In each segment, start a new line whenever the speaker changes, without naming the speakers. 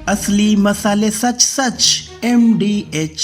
असली मसाले सच सच MDH।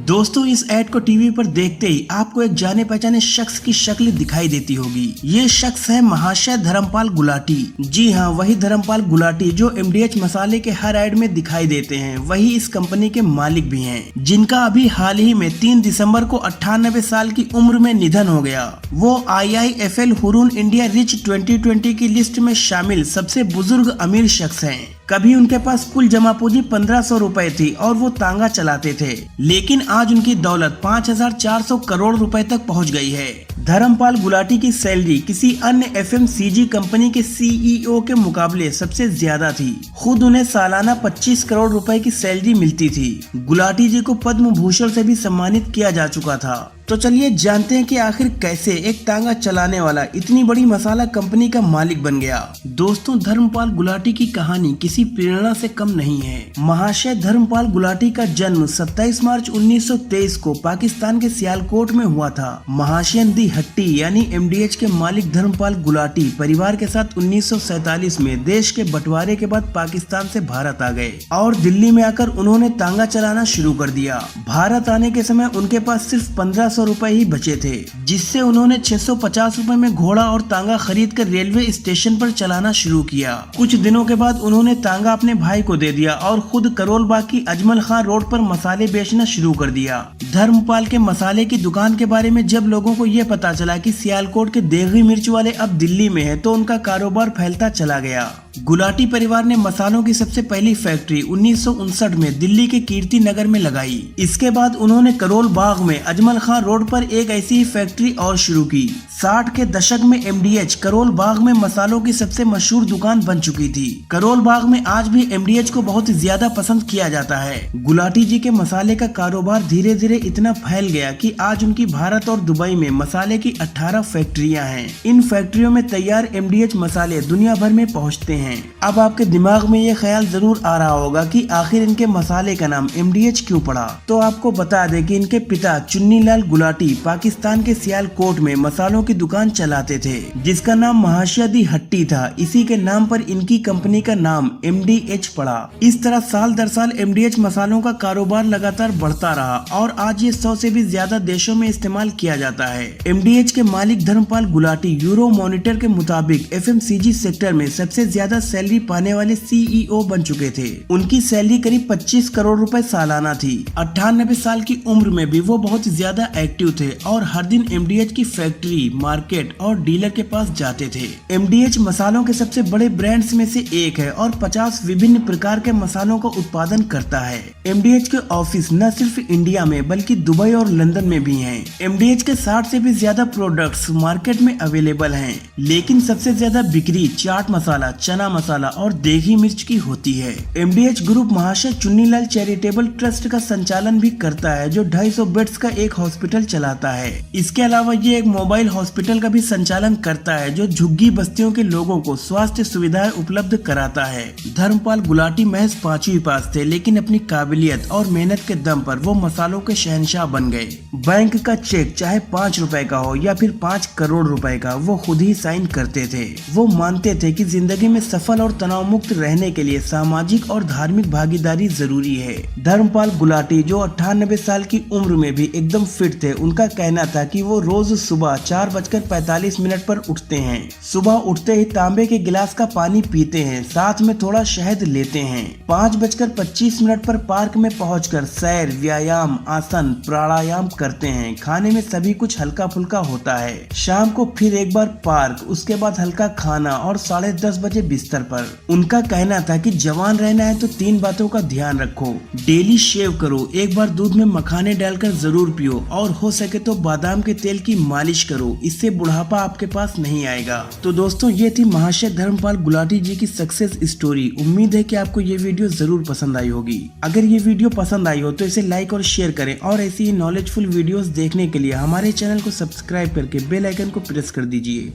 दोस्तों, इस ऐड को टीवी पर देखते ही आपको एक जाने पहचाने शख्स की शक्ल दिखाई देती होगी। ये शख्स है महाशय धर्मपाल गुलाटी। जी हाँ, वही धर्मपाल गुलाटी जो MDH मसाले के हर ऐड में दिखाई देते हैं। वही इस कंपनी के मालिक भी हैं, जिनका अभी हाल ही में 3 दिसंबर को 98 साल की उम्र में निधन हो गया। वो IIFL हुरून इंडिया रिच 2020 की लिस्ट में शामिल सबसे बुजुर्ग अमीर शख्स हैं। कभी उनके पास कुल जमा पूंजी 1500 रुपए थी और वो तांगा चलाते थे, लेकिन आज उनकी दौलत 5400 करोड़ रुपए तक पहुंच गई है। धर्मपाल गुलाटी की सैलरी किसी अन्य FMCG कंपनी के CEO के मुकाबले सबसे ज्यादा थी। खुद उन्हें सालाना 25 करोड़ रुपए की सैलरी मिलती थी। गुलाटी जी को पद्म भूषण से भी सम्मानित किया जा चुका था। तो चलिए जानते हैं कि आखिर कैसे एक तांगा चलाने वाला इतनी बड़ी मसाला कंपनी का मालिक बन गया। दोस्तों, धर्मपाल गुलाटी की कहानी किसी प्रेरणा से कम नहीं है। महाशय धर्मपाल गुलाटी का जन्म 27 मार्च 1923 को पाकिस्तान के सियालकोट में हुआ था। महाशय दी हट्टी यानी MDH के मालिक धर्मपाल गुलाटी परिवार के साथ 1947 में देश के बंटवारे के बाद पाकिस्तान से भारत आ गए और दिल्ली में आकर उन्होंने तांगा चलाना शुरू कर दिया। भारत आने के समय उनके पास सिर्फ 1500 रुपए ही बचे थे, जिससे उन्होंने 650 रुपए में घोड़ा और तांगा खरीद कर रेलवे स्टेशन पर चलाना शुरू किया। कुछ दिनों के बाद उन्होंने तांगा अपने भाई को दे दिया और खुद करोल बाग की अजमल खां रोड पर मसाले बेचना शुरू कर दिया। धर्मपाल के मसाले की दुकान के बारे में जब लोगों को ये पता चला कि सियालकोट के देगी मिर्च वाले अब दिल्ली में है, तो उनका कारोबार फैलता चला गया। गुलाटी परिवार ने मसालों की सबसे पहली फैक्ट्री 1959 में दिल्ली के कीर्ति नगर में लगाई। इसके बाद उन्होंने करोल बाग में अजमल खां रोड पर एक ऐसी ही फैक्ट्री और शुरू की। 60 के दशक में MDH करोल बाग में मसालों की सबसे मशहूर दुकान बन चुकी थी। करोल बाग में आज भी MDH को बहुत ज्यादा पसंद किया जाता है। गुलाटी जी के मसाले का कारोबार धीरे धीरे इतना फैल गया कि आज उनकी भारत और दुबई में मसाले की 18 फैक्ट्रियां हैं। इन फैक्ट्रियों में तैयार MDH मसाले दुनिया भर में पहुंचते हैं। अब आपके दिमाग में ये ख्याल जरूर आ रहा होगा कि आखिर इनके मसाले का नाम MDH क्यों पड़ा। तो आपको बता दें कि इनके पिता चुन्नी लाल गुलाटी पाकिस्तान के सियालकोट में मसालों की दुकान चलाते थे, जिसका नाम महाशय दी हट्टी था। इसी के नाम पर इनकी कंपनी का नाम MDH पड़ा। इस तरह साल दर साल MDH मसालों का कारोबार लगातार बढ़ता रहा और आज ये 100 से भी ज्यादा देशों में इस्तेमाल किया जाता है। MDH के मालिक धर्मपाल गुलाटी यूरो मॉनिटर के मुताबिक FMCG सेक्टर में सबसे ज्यादा सैलरी पाने वाले CEO बन चुके थे। उनकी सैलरी करीब 25 करोड़ रुपए सालाना थी। 98 साल की उम्र में भी वो बहुत ज्यादा एक्टिव थे और हर दिन MDH की फैक्ट्री, मार्केट और डीलर के पास जाते थे। MDH मसालों के सबसे बड़े ब्रांड्स में से एक है और 50 विभिन्न प्रकार के मसालों का उत्पादन करता है। MDH के ऑफिस न सिर्फ इंडिया में बल्कि दुबई और लंदन में भी हैं। MDH के 60 से भी ज्यादा प्रोडक्ट्स मार्केट में अवेलेबल हैं, लेकिन सबसे ज्यादा बिक्री चाट मसाला, चना मसाला और देगी मिर्च की होती है। MDH ग्रुप महाशय चुन्नीलाल चैरिटेबल ट्रस्ट का संचालन भी करता है, जो 250 बेड्स का एक हॉस्पिटल चलाता है। इसके अलावा ये एक मोबाइल हॉस्पिटल का भी संचालन करता है, जो झुग्गी बस्तियों के लोगों को स्वास्थ्य सुविधाएं उपलब्ध कराता है। धर्मपाल गुलाटी महज 5वीं पास थे, लेकिन अपनी काबिलियत और मेहनत के दम पर वो मसालों के शहंशाह बन गए। बैंक का चेक चाहे 5 रुपए का हो या फिर 5 करोड़ रुपए का, वो खुद ही साइन करते थे। वो मानते थे कि जिंदगी में सफल और तनाव मुक्त रहने के लिए सामाजिक और धार्मिक भागीदारी जरूरी है। धर्मपाल गुलाटी जो 98 साल की उम्र में भी एकदम फिट थे, उनका कहना था कि वो रोज सुबह 4:45 पर उठते हैं। सुबह उठते ही तांबे के गिलास का पानी पीते हैं, साथ में थोड़ा शहद लेते हैं। 5:25 पर पार्क में पहुंचकर सैर, व्यायाम, आसन, प्राणायाम करते हैं। खाने में सभी कुछ हल्का फुल्का होता है। शाम को फिर एक बार पार्क, उसके बाद हल्का खाना और 10:30 बजे बिस्तर पर। उनका कहना था कि जवान रहना है तो 3 बातों का ध्यान रखो। डेली शेव करो, एक बार दूध में मखाने डालकर जरूर पियो और हो सके तो बादाम के तेल की मालिश करो। इससे बुढ़ापा आपके पास नहीं आएगा। तो दोस्तों, ये थी महाशय धर्मपाल गुलाटी जी की सक्सेस स्टोरी। उम्मीद है कि आपको ये वीडियो जरूर पसंद आई होगी। अगर ये वीडियो पसंद आई हो तो इसे लाइक और शेयर करें और ऐसी ही नॉलेजफुल वीडियोस देखने के लिए हमारे चैनल को सब्सक्राइब करके बेल आइकन को प्रेस कर दीजिए।